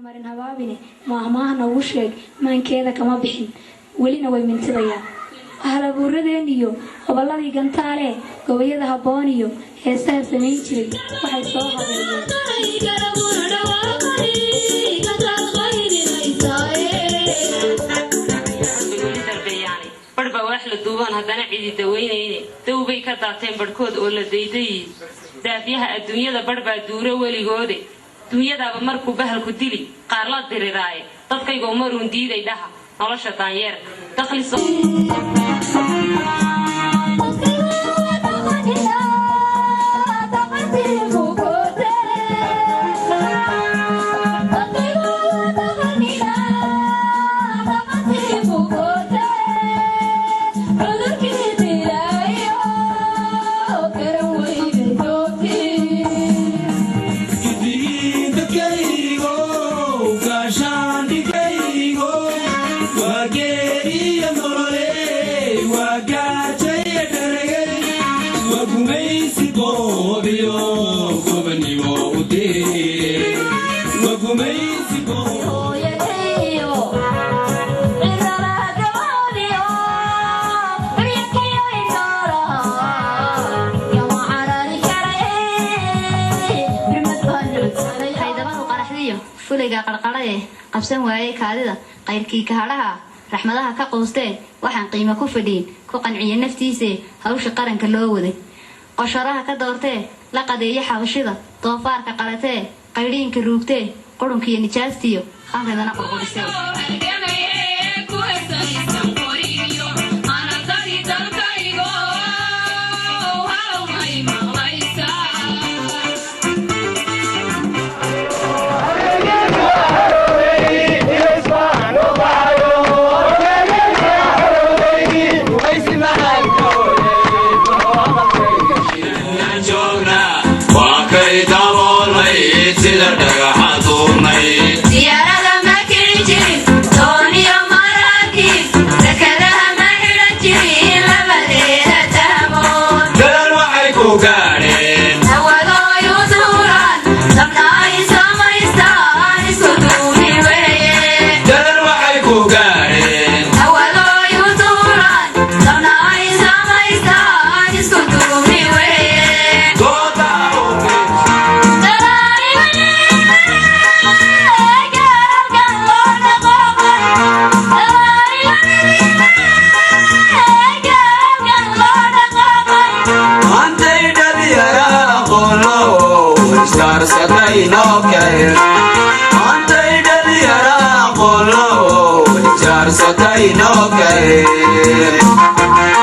marin habaabine maahmaahna uu sheeg maankeeda kama bixin welina way mintidayaan halabuuradeeniyo gobolladii gantaale gobayada habboon iyo heesaha samayn jiray waxay soo habeeyeen barba wax la duubaan haddana cidi daweynayne dawbay ka daateen barhkood oo la daydayi daafiyaha adduunyada barbaa duuro weligoode dunyadaaba markuu bahalku dili qaar la diriraaye dadkaygoo maruun diiday dhaha nolosha daanyeer dakhli fuliga qarqarade qabsan waayay kaadida qayrkii kahadhaha raxmadaha ka qoostee waxaan qiimo ku fadhiin ku qanciye naftiisa hawsha qaranka loo waday qosharaha ka doortee la qadeeyo xabashida doofaarka qalatee qayriinka ruugtee qurunkiyo nijaastiyo khamridana qurqurisee Satay no care